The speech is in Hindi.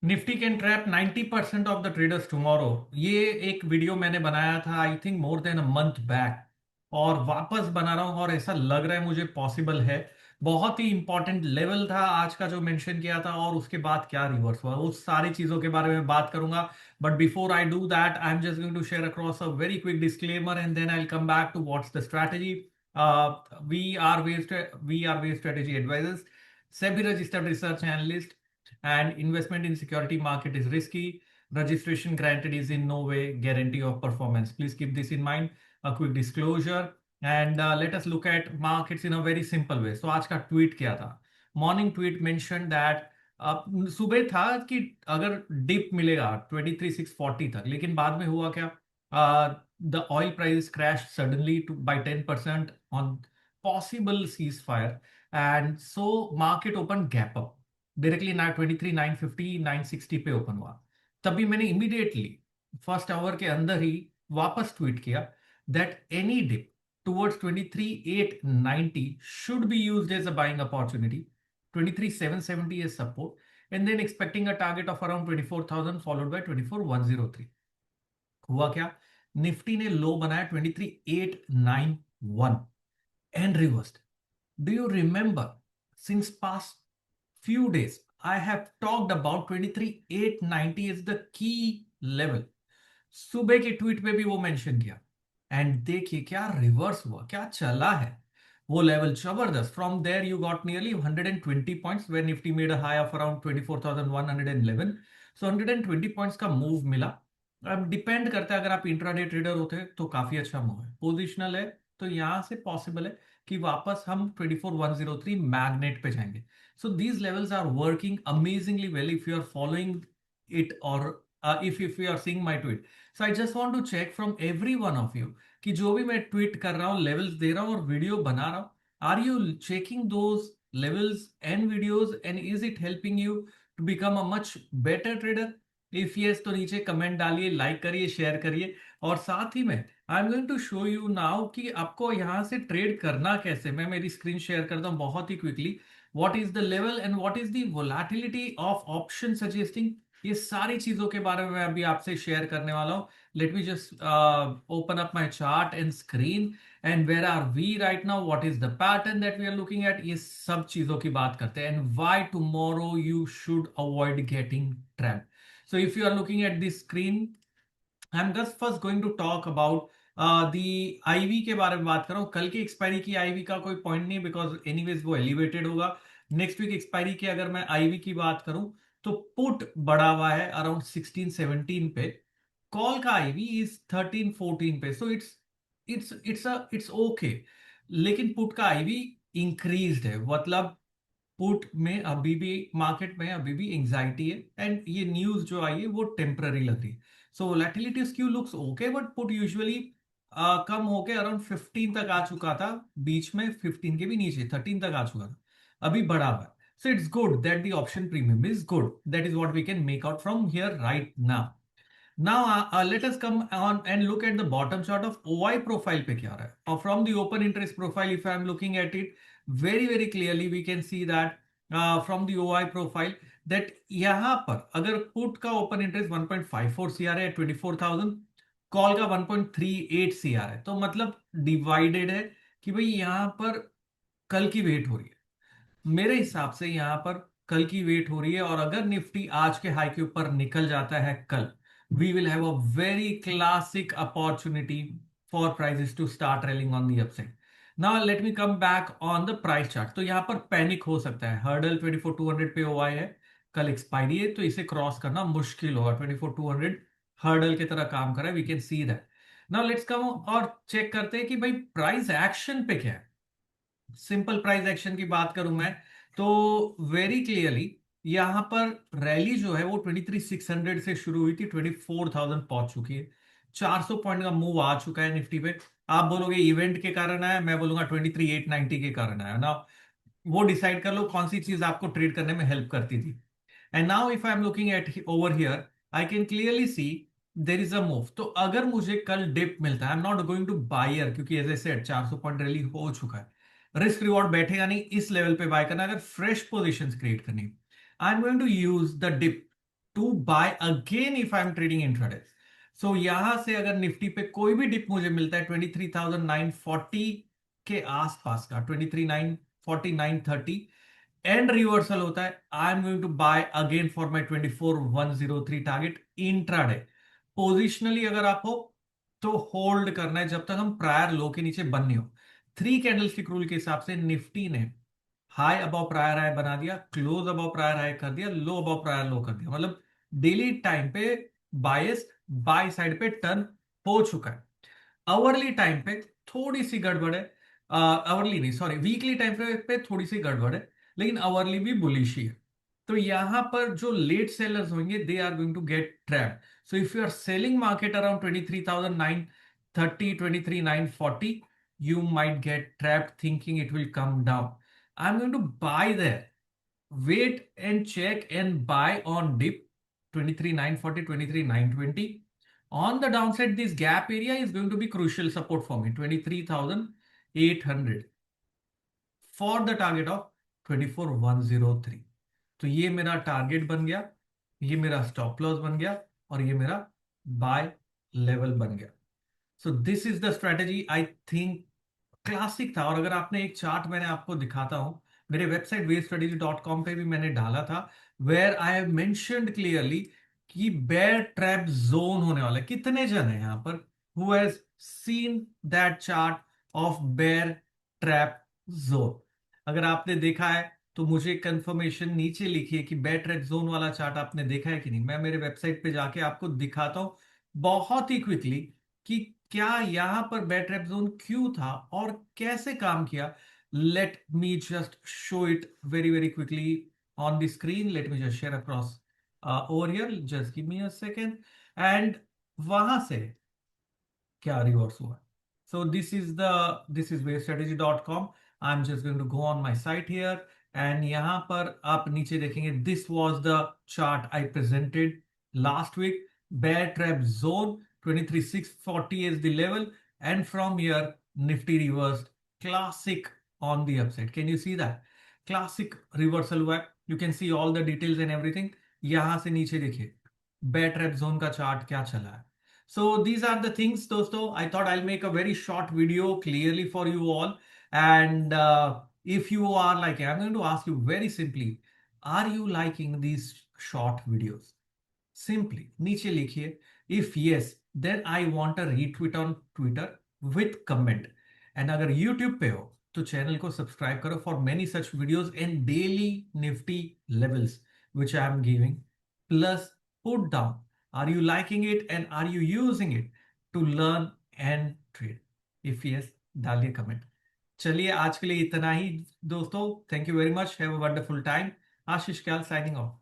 Nifty can trap 90% of the traders tomorrow. ये एक वीडियो मैंने बनाया था I think more than a month back, और वापस बना रहा हूं और ऐसा लग रहा है मुझे पॉसिबल है। बहुत ही इंपॉर्टेंट लेवल था आज का जो मेंशन किया था, और उसके बाद क्या रिवर्स हुआ उस सारी चीजों के बारे में बात करूंगा। But before I do that I am just going to share across a very quick disclaimer and then I will come back to what's the strategy. We are wave strategy advisors, SEBI registered research analyst, and investment in security market is risky. Registration granted is in no way guarantee of performance. Please keep this in mind. A quick disclosure, and let us look at markets in a very simple way. So आज का ट्वीट क्या था? मॉर्निंग ट्वीट मेंशन दैट सुबह था कि अगर डिप मिलेगा 23,640 तक, लेकिन बाद में हुआ क्या? The oil price crash suddenly to by 10% on possible ceasefire, and so market open gap up directly ना 23,950 960 पे ओपन हुआ। तभी मैंने इमीडिएटली फर्स्ट आवर के अंदर ही वापस ट्वीट किया that any dip towards 23,890 should be used as a buying opportunity, 23,770 as support, and then expecting a target of around 24,000 followed by 24,103। हुआ क्या? निफ्टी ने लो बनाया 23,891 and reversed. Do you remember, since past few days I have talked about 23,890 is the key level. सुबह के ट्वीट पे भी वो मेंशन किया, एंड देखिए क्या रिवर्स हुआ, क्या चला है। वो लेवल जबरदस्त। From there you got nearly 120 points where Nifty made a high of around 24,111। So 120 points का मूव मिला। अब डिपेंड करता है, अगर आप इंट्राडे ट्रेडर होते हैं तो काफी अच्छा मूव है, पोजिशनल है तो यहां से पॉसिबल है कि वापस हम 24,103 मैग्नेट पे जाएंगे। So these levels are working amazingly well if you are following it, और if you are seeing my tweet. So I just want to check from every one of you कि जो भी मैं ट्वीट कर रहा हूँ, लेवल्स दे रहा हूँ और वीडियो बना रहा हूँ, are you checking those levels and videos, and is it helping you to become a much better trader? If yes तो नीचे कमेंट डालिए, लाइक करिए, शेयर करिए। और साथ ही में I am going to show you now कि आपको यहां से ट्रेड करना कैसे। मैं मेरी स्क्रीन शेयर करता हूं बहुत ही quickly. What is the level and what is the volatility of option suggesting, ये सारी चीजों के बारे में मैं अभी आपसे शेयर करने वाला हूं। Let me just open up my chart and screen, and where are we right now, what is the pattern that we are looking at, ये सब चीजों की बात करते हैं, and why tomorrow you should avoid getting trap. So if you are looking at this screen, I am just first going to talk about the IV के बारे में बात कर रहा हूँ। कल की एक्सपायरी की आईवी का कोई पॉइंट नहीं, बिकॉज एनीवेज वो एलिवेटेड होगा। नेक्स्ट वीक एक्सपायरी की अगर मैं आईवी की बात करूं तो पुट बढ़ा हुआ है अराउंड 16-17 पे, कॉल का आईवी इज 13-14 पे। सो इट्स ओके, लेकिन पुट का आईवी इंक्रीज्ड है, मतलब पुट में अभी भी, मार्केट में अभी भी एंजाइटी है, एंड ये न्यूज जो आई है वो टेम्पररी लग रही है। So volatility skew looks okay, but put usually कम होके अराउंड 15 तक आ चुका था, बीच में 15 के भी नीचे 13 तक आ चुका था, अभी बढ़ा हुआ है। So it's good that the option premium is good, that is what we can make out from here right now. Now, let us come on and look at the bottom chart of OI profile पे क्या रहा है। और from the open interest profile, if I am looking at it very clearly, we can see that from the OI profile that यहाँ पर अगर put का open interest 1.54 CR है 24,000, कॉल का 1.38 CR है, तो मतलब डिवाइडेड है कि भाई यहाँ पर कल की वेट हो रही है। मेरे हिसाब से यहां पर कल की वेट हो रही है, और अगर निफ्टी आज के हाई के ऊपर निकल जाता है कल, we will have a very classic opportunity for prices to start rallying on the upside. Now let me come back on the price chart. तो यहां पर पैनिक हो सकता है, हर्डल 24,200 पे ओआई है, कल एक्सपायरी है, तो इसे क्रॉस करना मुश्किल होगा। 24,200 हर्डल की तरह काम कर रहा है, we can see that. Now let's come और चेक करते हैं कि भाई प्राइस एक्शन पे क्या है। सिंपल प्राइस एक्शन की बात करूं मैं तो वेरी क्लियरली यहां पर रैली जो है वो 23,600 से शुरू हुई थी, 24,000 पहुंच चुकी है, 400 पॉइंट का मूव आ चुका है निफ्टी पे। आप बोलोगे इवेंट के कारण आया, मैं बोलूंगा 23,890 के कारण आया ना। वो डिसाइड कर लो कौन सी चीज आपको ट्रेड करने में हेल्प करती थी। And now if I am looking at over here, I can clearly see there is a move. तो अगर मुझे कल डिप मिलता है, I am not going to buyer, क्योंकि as I said 400 point rally हो चुका है, रिस्क रिवॉर्ड बैठेगा नहीं इस लेवल पे बाय करना। अगर फ्रेश पोजीशंस क्रिएट करनी, I am going to use the dip to buy again if I am trading intraday. So यहां से अगर निफ्टी पे कोई भी डिप मुझे मिलता है 23,940 के आसपास का, 23,940, 930 एंड रिवर्सल होता है, I am going to buy again for my 24,103 target intraday. Positionally अगर आप हो तो होल्ड करना है जब तक हम प्रायर लो के नीचे बंद नहीं हो। 3 कैंडलस्टिक रूल के हिसाब से निफ्टी ने हाई अबाव प्रायर हाई बना दिया, क्लोज अबाव प्रायर हाई कर दिया, लो अबाव प्रायर लो कर दिया, मतलब डेली टाइम पे बायस बाय साइड पे टर्न हो चुका है। आवरली टाइम पे थोड़ी सी गड़बड़ है, आवरली नहीं सॉरी वीकली टाइम पे थोड़ी सी गड़बड़ है, लेकिन आवरली भी बुलिश ही है। तो यहां पर जो लेट सेलर्स होंगे they are going to get trap. So if you are selling market around 23,930, 23,940, you might get trapped thinking it will come down. I'm going to buy there. Wait and check and buy on dip 23,940, 23,920. On the downside, this gap area is going to be crucial support for me, 23,800 for the target of 24,103. तो ये मेरा टारगेट बन गया, ये मेरा स्टॉप लॉस बन गया, और ये मेरा बाय लेवल बन गया। So this is the strategy, I think classic था। और अगर आपने एक चार्ट मैंने आपको दिखाता हूं, मेरे वेबसाइट वेस्ट्रेटेजी.com पे भी मैंने डाला था, where I have mentioned clearly कि बेयर ट्रैप जोन होने वाला है। कितने जन है यहां पर who has seen that chart of bear trap zone? अगर आपने देखा है तो मुझे कंफर्मेशन नीचे लिखिए कि बेयर ट्रैप जोन वाला चार्ट आपने देखा है कि नहीं। मैं मेरे वेबसाइट पे जाके आपको दिखाता हूं बहुत ही क्विकली कि क्या यहां पर बेयर ट्रैप जोन क्यों था और कैसे काम किया। Late me just show it very very quickly on the screen. Late me just share across over here, just give me a second. And वहां से क्या रिवर्स हुआ? So this is wavestrategy.com. I'm just going to go on my site here, and यहाँ पर आप नीचे देखेंगे this was the chart I presented last week. Bear trap zone 23,640 is the level, and from here Nifty reversed classic on the upside. Can you see that? Classic reversal हुआ है. You can see all the details and everything. यहाँ से नीचे देखिए bear trap zone का चार्ट क्या चला है. So these are the things, dosto. I thought I'll make a very short video clearly for you all. And if you are like, I'm going to ask you very simply, are you liking these short videos? Simply नीचे लिखिए if yes, then I want a retweet on Twitter with comment. And अगर YouTube पे हो तो चैनल को सब्सक्राइब करो for many such videos and daily nifty levels which I am giving. Plus put down, are you liking it and are you using it to learn and trade? If yes, डालिए कमेंट। चलिए आज के लिए इतना ही दोस्तों, thank you very much, have a wonderful time. Ashish Kyal signing of.